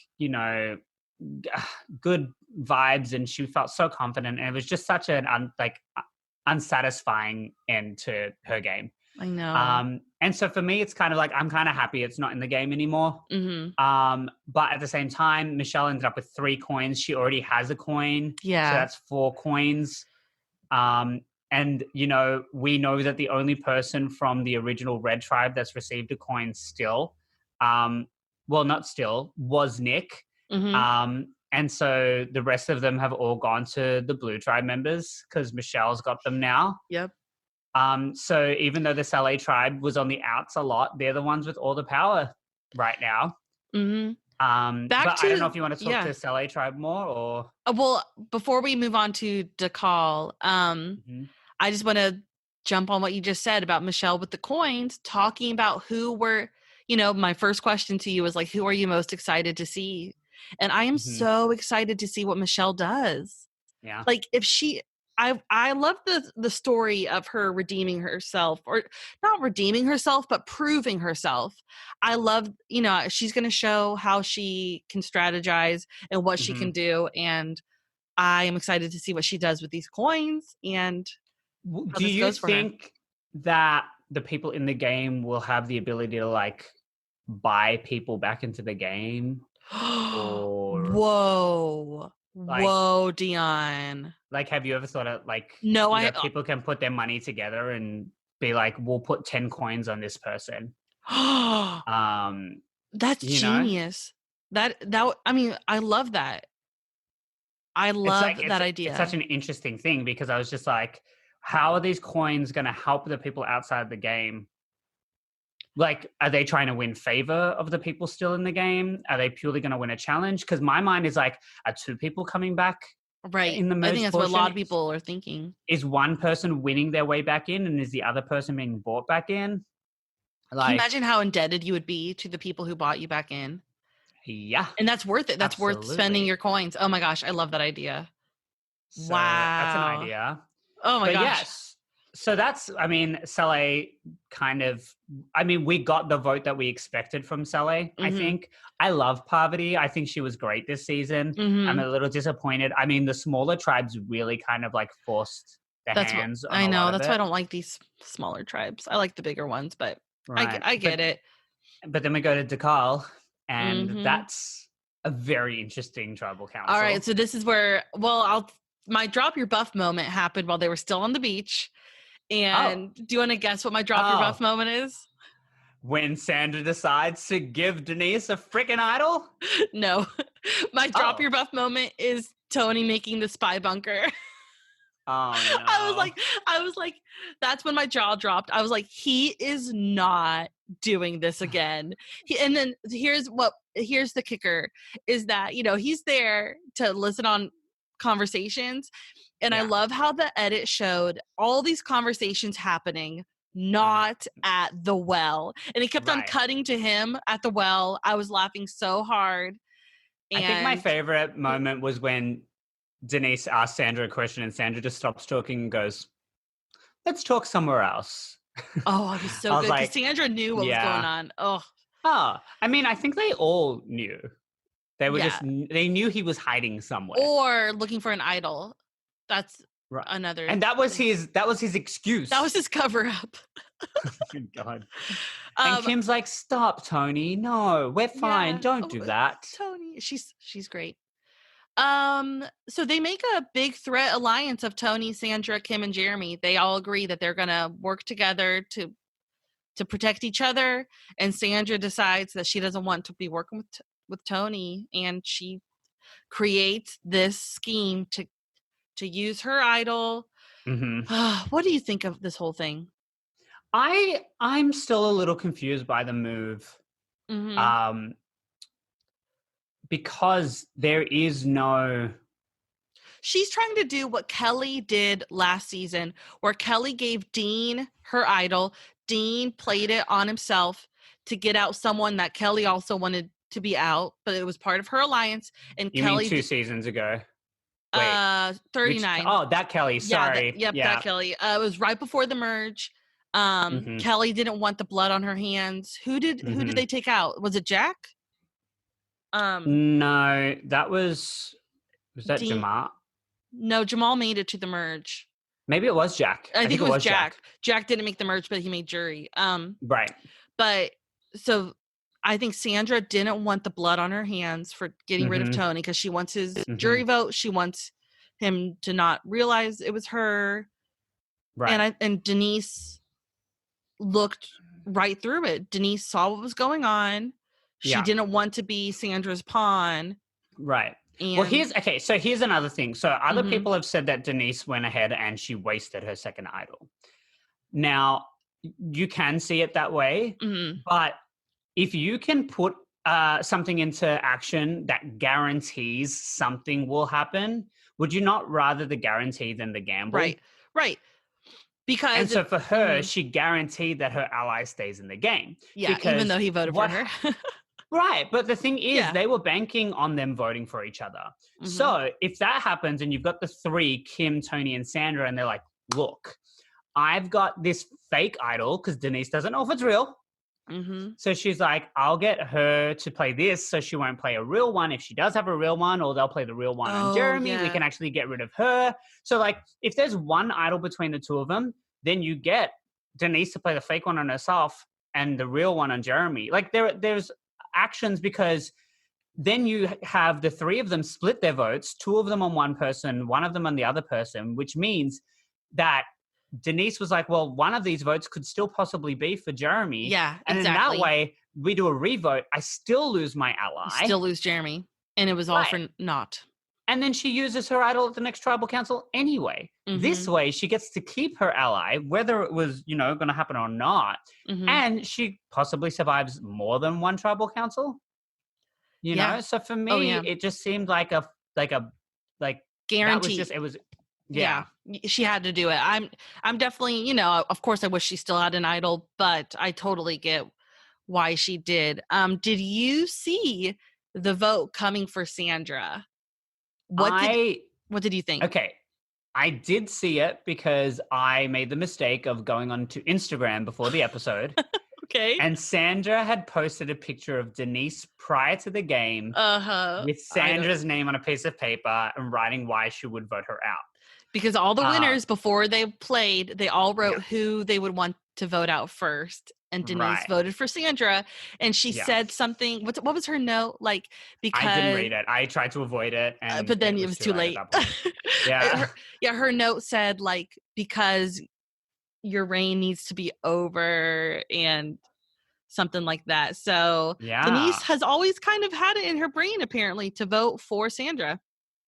good vibes, and she felt so confident, and it was just such an unsatisfying end to her game. I know. And so for me, it's kind of like I'm kind of happy it's not in the game anymore. But at the same time, Michelle ended up with 3 coins. She already has a coin. Yeah. So that's 4 coins. And, you know, we know that the only person from the original Red Tribe that's received a coin still, not still, was Nick. And so the rest of them have all gone to the Blue Tribe members because Michelle's got them now. Yep. So even though the Saleh tribe was on the outs a lot, they're the ones with all the power right now. But I don't know if you want to talk to Saleh tribe more or. Well, before we move on to Dakal, I just want to jump on what you just said about Michelle with the coins, talking about who were, you know, my first question to you was like, who are you most excited to see? And I am so excited to see what Michelle does. Yeah. Like if she, I love the story of her redeeming herself, or not redeeming herself, but proving herself. I love, you know, she's going to show how she can strategize and what she can do. And I am excited to see what she does with these coins. And do you think that the people in the game will have the ability to like buy people back into the game? Or Whoa, Djon. Like, have you ever thought of like, no, people can put their money together and be like, we'll put 10 coins on this person. That's genius. That I mean, I love that. I love that idea. It's such an interesting thing because I was just like, how are these coins going to help the people outside the game? Like, are they trying to win favor of the people still in the game? Are they purely going to win a challenge? Because my mind is like, are 2 people coming back? Right. In the merge I think that's portion? what a lot of people are thinking. Is one person winning their way back in, and is the other person being bought back in? Like, can you imagine how indebted you would be to the people who bought you back in? Yeah. And that's worth it. That's worth spending your coins. Oh my gosh, I love that idea. So that's an idea. Oh my gosh. Yes. So that's, I mean, Saleh kind of, I mean, we got the vote that we expected from Saleh, I think. I love Parvati. I think she was great this season. I'm a little disappointed. I mean, the smaller tribes really kind of like forced their hands on I know. That's why I don't like these smaller tribes. I like the bigger ones, but I get it. But then we go to Dakal, and that's a very interesting tribal council. All right. So this is where, my drop your buff moment happened while they were still on the beach. And do you want to guess what my drop your buff moment is? When Sandra decides to give Denise a freaking idol? No. My drop your buff moment is Tony making the spy bunker. Oh, no. I was like, that's when my jaw dropped. I was like, he is not doing this again. And then here's the kicker is that, you know, he's there to listen on conversations. And I love how the edit showed all these conversations happening not at the well. And it kept on cutting to him at the well. I was laughing so hard. And I think my favorite moment was when Denise asked Sandra a question and Sandra just stops talking and goes, let's talk somewhere else. Oh, it was so good. Because Sandra knew what was going on. Oh, I mean, I think they all knew. They were they knew he was hiding somewhere. Or looking for an idol. That's another. And that was his excuse. That was his cover up. Oh, God. And Kim's like, stop, Tony. No, we're fine. Don't do that. Tony, she's great. So they make a big threat alliance of Tony, Sandra, Kim, and Jeremy. They all agree that they're gonna work together to protect each other. And Sandra decides that she doesn't want to be working with Tony, and she creates this scheme to use her idol. What do you think of this whole thing? I'm still a little confused by the move. Because there is no... She's trying to do what Kelly did last season, where Kelly gave Dean her idol. Dean played it on himself to get out someone that Kelly also wanted to be out, but it was part of her alliance. And you Kelly mean 2 seasons ago? Wait, 39. That Kelly. Sorry. That Kelly. It was right before the merge. Kelly didn't want the blood on her hands. Who did they take out? Was it Jack? No, was that Dean, Jamal? no, Jamal made it to the merge. Maybe it was Jack. I think it was Jack. Jack didn't make the merge, but he made jury. Right. But so I think Sandra didn't want the blood on her hands for getting rid of Tony because she wants his jury vote. She wants him to not realize it was her. Right. And Denise looked right through it. Denise saw what was going on. She didn't want to be Sandra's pawn. Right. Well, here's another thing. So other people have said that Denise went ahead and she wasted her second idol. Now, you can see it that way, but if you can put something into action that guarantees something will happen, would you not rather the guarantee than the gamble? Right. Because and so for her, she guaranteed that her ally stays in the game. Yeah, even though he voted for her. Right. But the thing is, they were banking on them voting for each other. So if that happens and you've got the three, Kim, Tony, and Sandra, and they're like, look, I've got this fake idol because Denise doesn't know if it's real. So she's like, I'll get her to play this so she won't play a real one if she does have a real one, or they'll play the real one on Jeremy. We can actually get rid of her. So like, if there's one idol between the two of them, then you get Denise to play the fake one on herself and the real one on Jeremy. Like there's actions, because then you have the three of them split their votes, two of them on one person, one of them on the other person, which means that Denise was like, well, one of these votes could still possibly be for Jeremy. Yeah, and exactly. in that way, we do a revote. I still lose my ally. Still lose Jeremy. And it was all for naught. And then she uses her idol at the next tribal council anyway. This way, she gets to keep her ally, whether it was, going to happen or not. And she possibly survives more than one tribal council. You know? So for me, it just seemed like a guarantee. It was she had to do it. I'm definitely, of course I wish she still had an idol, but I totally get why she did. Did you see the vote coming for Sandra? What did you think? Okay. I did see it because I made the mistake of going on to Instagram before the episode. Okay. And Sandra had posted a picture of Denise prior to the game with Sandra's name on a piece of paper and writing why she would vote her out. Because all the winners, before they played, they all wrote who they would want to vote out first. And Denise voted for Sandra. And she said something. What was her note? Like, because I didn't read it. I tried to avoid it. But then it was too late. Her note said, like, because your reign needs to be over and something like that. So Denise has always kind of had it in her brain, apparently, to vote for Sandra.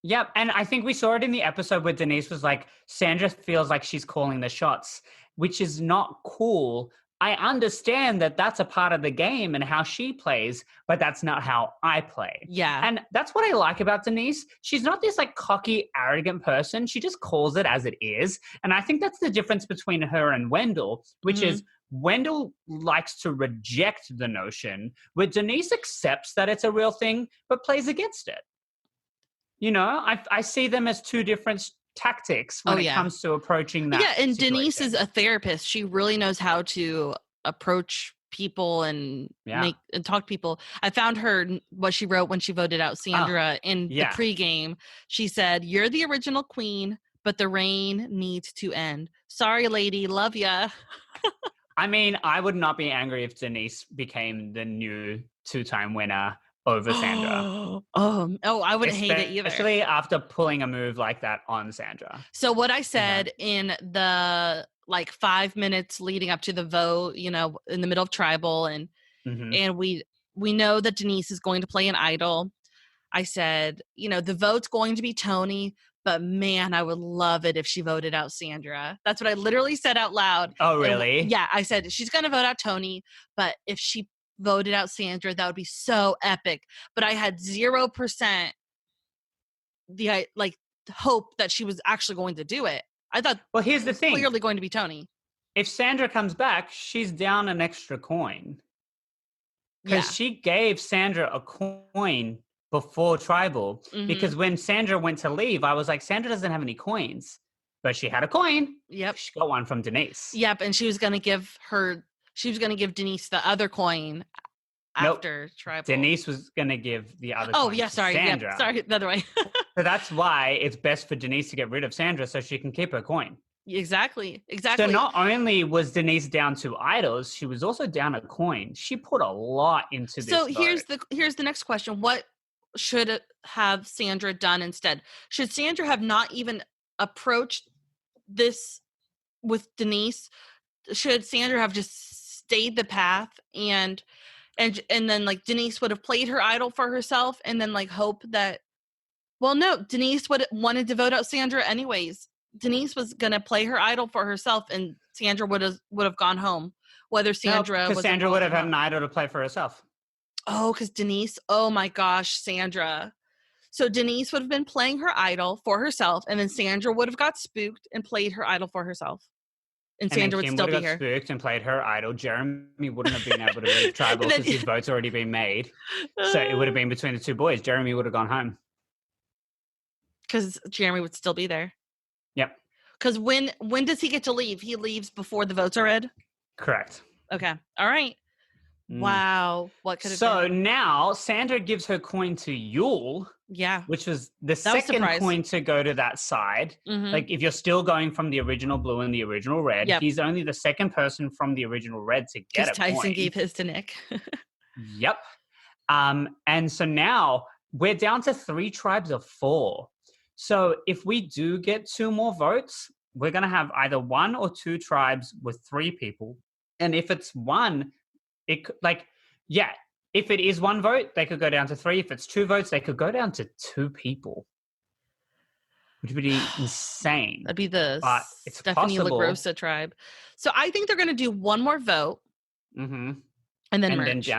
Yep. And I think we saw it in the episode where Denise was like, Sandra feels like she's calling the shots, which is not cool. I understand that that's a part of the game and how she plays, but that's not how I play. Yeah. And that's what I like about Denise. She's not this like cocky, arrogant person. She just calls it as it is. And I think that's the difference between her and Wendell, which is Wendell likes to reject the notion, where Denise accepts that it's a real thing, but plays against it. I see them as two different tactics when it comes to approaching that. Yeah, and situation. Denise is a therapist. She really knows how to approach people and make and talk to people. I found what she wrote when she voted out Sandra in the pregame. She said, "You're the original queen, but the reign needs to end. Sorry, lady, love ya." I mean, I would not be angry if Denise became the new two-time winner over Sandra. I wouldn't hate it either. Especially after pulling a move like that on Sandra. So what I said in the 5 minutes leading up to the vote, in the middle of tribal and we know that Denise is going to play an idol. I said, the vote's going to be Tony, but man, I would love it if she voted out Sandra. That's what I literally said out loud. Oh, really? And, I said she's going to vote out Tony, but if she voted out Sandra, that would be so epic. But I had 0% the hope that she was actually going to do it. I thought, well, here's the thing, clearly going to be Tony. If Sandra comes back, she's down an extra coin because she gave Sandra a coin before tribal. Because when Sandra went to leave, I was like, Sandra doesn't have any coins, but she had a coin. Yep, she got one from Denise. Yep, and she was going to give Denise the other coin after tribal. Denise was going to give the other Oh, coin yeah, to sorry. Sandra. Yep, sorry, the other way. So that's why it's best for Denise to get rid of Sandra so she can keep her coin. Exactly. So not only was Denise down 2 idols, she was also down a coin. She put a lot into this. So here's the next question. What should have Sandra done instead? Should Sandra have not even approached this with Denise? Should Sandra have just stayed the path and then like Denise would have played her idol for herself and then like hope that, well, no, Denise wanted to vote out Sandra anyways. Denise was gonna play her idol for herself, and Sandra would have gone home. Whether Sandra because Sandra would have had an idol to play for herself. Oh, because Denise. Oh my gosh, Sandra. So Denise would have been playing her idol for herself, and then Sandra would have got spooked and played her idol for herself, and Sandra would still be here. Spooked and played her idol. Jeremy wouldn't have been able to leave tribal because his vote's already been made. So it would have been between the 2 boys. Jeremy would have gone home because Jeremy would still be there. Yep. Because when does he get to leave? He leaves before the votes are read? Correct. Okay. All right. Wow. What could have been? So now Sandra gives her coin to Yule. Yeah. Which was the second coin to go to that side. Mm-hmm. Like if you're still going from the original blue and the original red, he's only the second person from the original red to get a Tyson coin. gave his to Nick. Yep. And so now we're down to 3 tribes of 4. So if we do get 2 more votes, we're going to have either 1 or 2 tribes with 3 people. And if it's 1, if it is 1 vote, they could go down to 3. If it's 2 votes, they could go down to 2 people. Which would be insane. That'd be the it's Stephanie possible. LaGrossa tribe. So I think they're going to do 1 more vote. Mm-hmm. And then merge.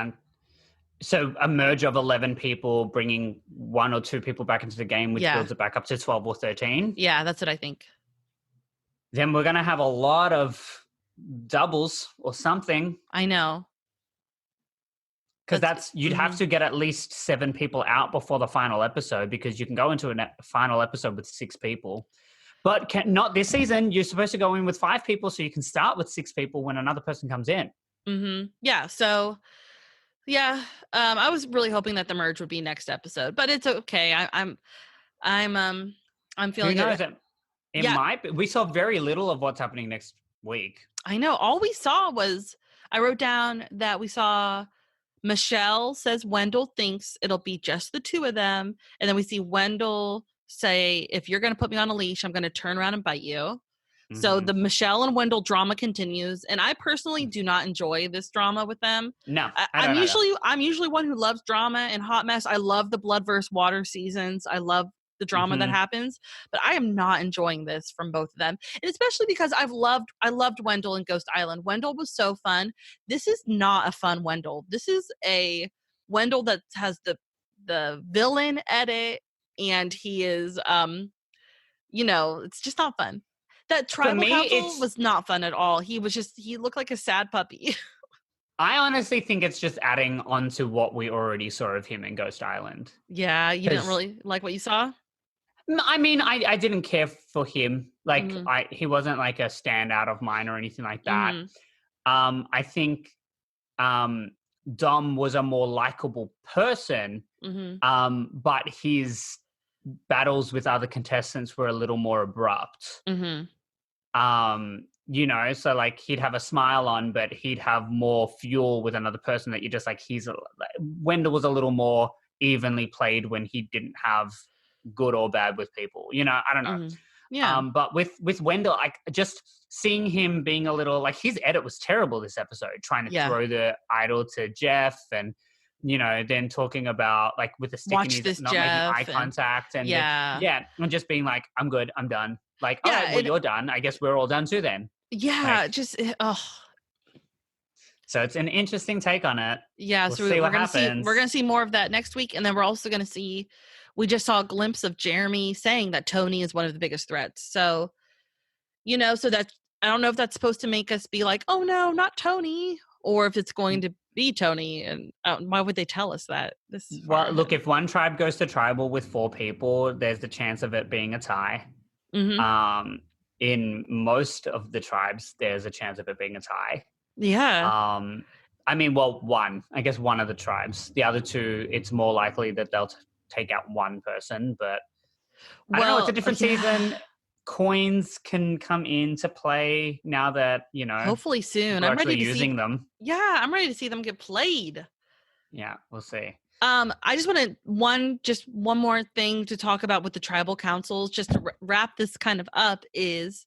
So a merge of 11 people, bringing 1 or 2 people back into the game, which builds it back up to 12 or 13. Yeah, that's what I think. Then we're going to have a lot of doubles or something. I know. Because you'd have to get at least 7 people out before the final episode, because you can go into a final episode with 6 people. But not this season. You're supposed to go in with 5 people, so you can start with 6 people when another person comes in. Mm-hmm. Yeah, so... Yeah, I was really hoping that the merge would be next episode, but it's okay. I'm feeling good. It might be. We saw very little of what's happening next week. I know. All we saw was, I wrote down that we saw Michelle says Wendell thinks it'll be just the 2 of them, and then we see Wendell say, "If you're going to put me on a leash, I'm going to turn around and bite you." Mm-hmm. So the Michelle and Wendell drama continues, and I personally do not enjoy this drama with them. No, I'm usually one who loves drama and hot mess. I love the blood versus water seasons. I love the drama that happens, but I am not enjoying this from both of them, and especially because I loved Wendell in Ghost Island. Wendell was so fun. This is not a fun Wendell. This is a Wendell that has the villain edit, and he is it's just not fun. That tribal council was not fun at all. He looked like a sad puppy. I honestly think it's just adding on to what we already saw of him in Ghost Island. Yeah, you didn't really like what you saw? I mean, I didn't care for him. Like, he wasn't like a standout of mine or anything like that. Mm-hmm. I think Dom was a more likable person, but his battles with other contestants were a little more abrupt. Mm-hmm. So like he'd have a smile on, but he'd have more fuel with another person that you're just like, Wendell was a little more evenly played when he didn't have good or bad with people, I don't know. Mm-hmm. Yeah. But with Wendell, like just seeing him being a little, like his edit was terrible this episode, trying to throw the idol to Jeff and, then talking about like with the stick in his, not Jeff making eye contact and and just being like, I'm good, I'm done. Like, all right, well, you're done. I guess we're all done too then. Yeah, So it's an interesting take on it. Yeah, we'll so see we're what gonna happens. We're gonna see more of that next week, and then we're also gonna see. We just saw a glimpse of Jeremy saying that Tony is one of the biggest threats. So, so that I don't know if that's supposed to make us be like, oh no, not Tony, or if it's going to be Tony. And why would they tell us that? Look, if one tribe goes to tribal with 4 people, there's the chance of it being a tie. Mm-hmm. In most of the tribes, there's a chance of it being a tie. Yeah. I mean, well, I guess one of the tribes. The other two, it's more likely that they'll take out one person, but I don't know. It's a different season. Coins can come into play now that, hopefully soon. we're I'm ready actually to using see them. Yeah, I'm ready to see them get played. Yeah, we'll see. I just want one more thing to talk about with the tribal councils, just to wrap this kind of up, is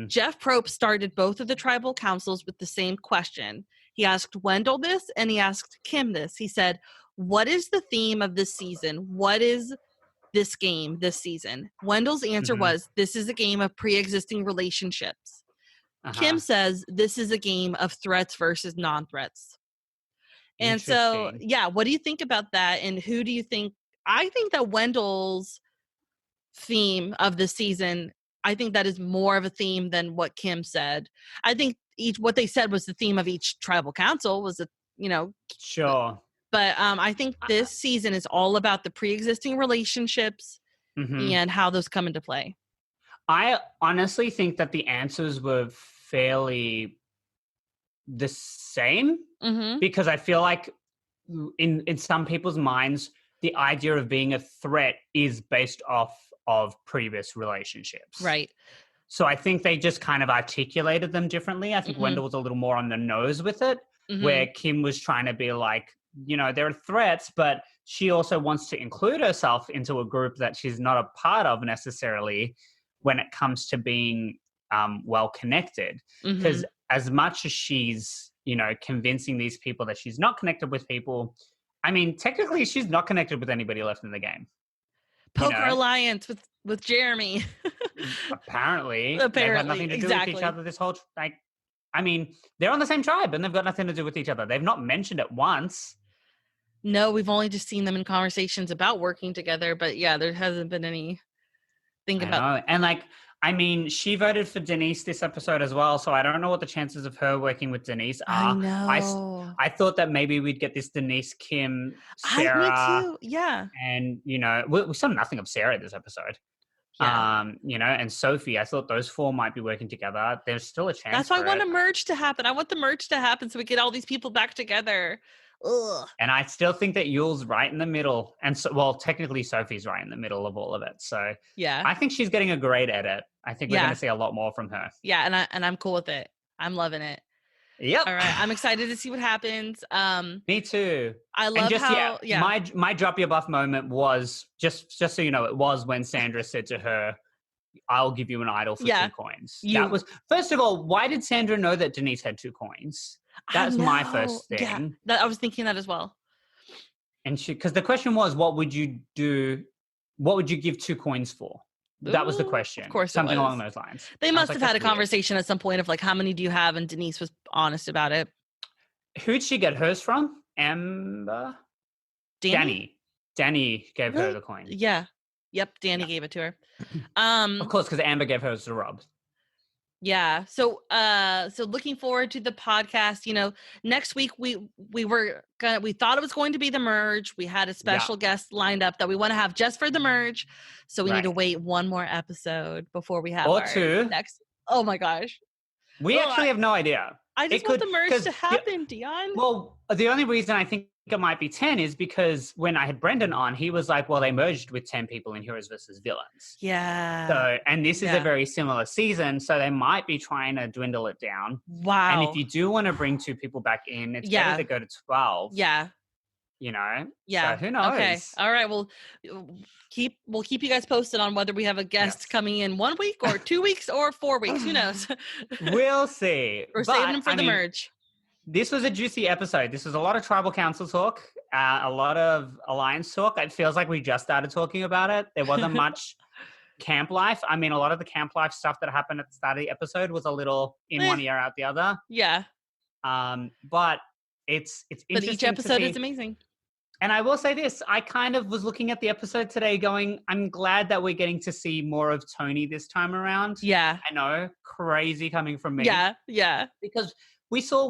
Jeff Probst started both of the tribal councils with the same question. He asked Wendell this and he asked Kim this. He said, what is the theme of this season? What is this game this season? Wendell's answer was, this is a game of pre-existing relationships. Kim says, this is a game of threats versus non-threats. And so, what do you think about that? And who do you think? I think that Wendell's theme of the season, I think that is more of a theme than what Kim said. I think what they said was the theme of each tribal council was Sure. But I think this season is all about the pre-existing relationships and how those come into play. I honestly think that the answers were fairly the same because I feel like in some people's minds, the idea of being a threat is based off of previous relationships. Right. So I think they just kind of articulated them differently. I think Wendell was a little more on the nose with it, where Kim was trying to be like, there are threats, but she also wants to include herself into a group that she's not a part of necessarily when it comes to being well connected. Because as much as she's, convincing these people that she's not connected with people, I mean, technically she's not connected with anybody left in the game. Poker alliance with Jeremy. Apparently. They've had nothing to do with each other this whole they're on the same tribe and they've got nothing to do with each other. They've not mentioned it once. No, we've only just seen them in conversations about working together, but there hasn't been any think about. And she voted for Denise this episode as well, so I don't know what the chances of her working with Denise are. I know. I thought that maybe we'd get this Denise, Kim, Sarah. Me too. Yeah. And we saw nothing of Sarah this episode. Yeah. And Sophie. I thought those four might be working together. There's still a chance. That's why I want a merge to happen. I want the merge to happen so we get all these people back together. Ugh. And I still think that Yule's right in the middle. And technically Sophie's right in the middle of all of it. So I think she's getting a great edit. I think we're going to see a lot more from her. Yeah, and I'm cool with it. I'm loving it. Yep. All right. I'm excited to see what happens. Me too. I love how my drop your buff moment was just so you know, it was when Sandra said to her, I'll give you an idol for 2 coins. That was, first of all, why did Sandra know that Denise had 2 coins? That's my first thing. Yeah, I was thinking that as well. And because the question was, what would you do? What would you give 2 coins for? That was the question. Of course, something along those lines. They must have had a conversation at some point of like, how many do you have? And Denise was honest about it. Who'd she get hers from? Amber? Danny gave her the coin. Yeah. Yep. Danny gave it to her. Of course, because Amber gave hers to Rob. Yeah. So looking forward to the podcast. Next week we thought it was going to be the merge. We had a special guest lined up that we want to have just for the merge. So we need to wait one more episode before we have or 2 next. Oh my gosh. We actually have no idea. I just want the merge to happen, Dion. Well, the only reason I think it might be 10 is because when I had Brendan on, he was like, well, they merged with 10 people in Heroes versus Villains. Yeah. So, and this is a very similar season, so they might be trying to dwindle it down. Wow. And if you do want to bring 2 people back in, it's better to go to 12. Yeah. Yeah. So who knows? Okay. All right. We'll keep you guys posted on whether we have a guest coming in 1 week or 2 weeks or 4 weeks. Who knows? We'll see. We're saving them for the merge. This was a juicy episode. This was a lot of tribal council talk, a lot of alliance talk. It feels like we just started talking about it. There wasn't much camp life. I mean, a lot of the camp life stuff that happened at the start of the episode was a little in one ear out the other. Yeah. But it's interesting. But each episode is amazing. And I will say this, I kind of was looking at the episode today going, I'm glad that we're getting to see more of Tony this time around. Yeah. I know, crazy coming from me. Yeah, yeah. Because we saw,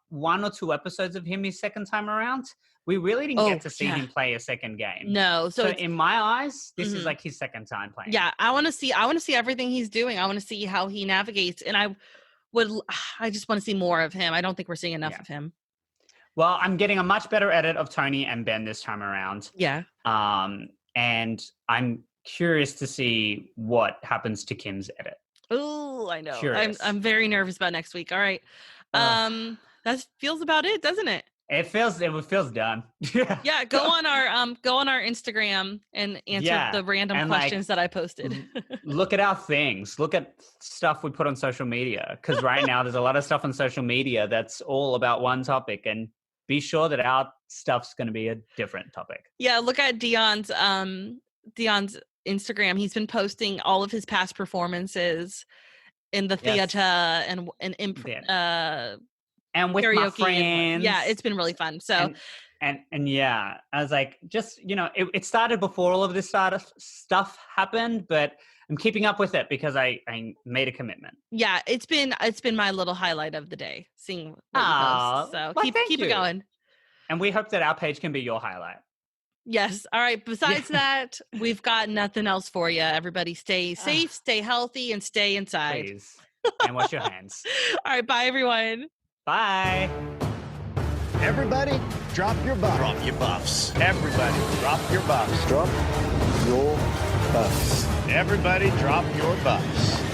1 or 2 episodes of him his second time around? We really didn't get to see him play a second game. No. So in my eyes, this is like his second time playing. Yeah, I want to see everything he's doing. I want to see how he navigates. And I just want to see more of him. I don't think we're seeing enough of him. Well, I'm getting a much better edit of Tony and Ben this time around. Yeah. And I'm curious to see what happens to Kim's edit. Oh, I know. Curious. I'm very nervous about next week. All right. That feels about it, doesn't it? It feels done. Yeah, go on our Instagram and answer the random questions that I posted. Look at our things. Look at stuff we put on social media, because right now there's a lot of stuff on social media that's all about one topic, and be sure that our stuff's going to be a different topic. Yeah, look at Dion's Instagram. He's been posting all of his past performances in the theater and with karaoke my friends. Yeah, it's been really fun. So and yeah, I was like, just, it started before all of this stuff happened, but I'm keeping up with it because I made a commitment. Yeah, it's been my little highlight of the day, seeing what you post. So keep it going. And we hope that our page can be your highlight. Yes. All right. Besides that, we've got nothing else for you. Everybody stay safe, stay healthy, and stay inside. Please. And wash your hands. All right. Bye, everyone. Bye. Everybody, drop your buffs. Drop your buffs. Everybody, drop your buffs. Drop your buffs. Everybody, drop your buffs.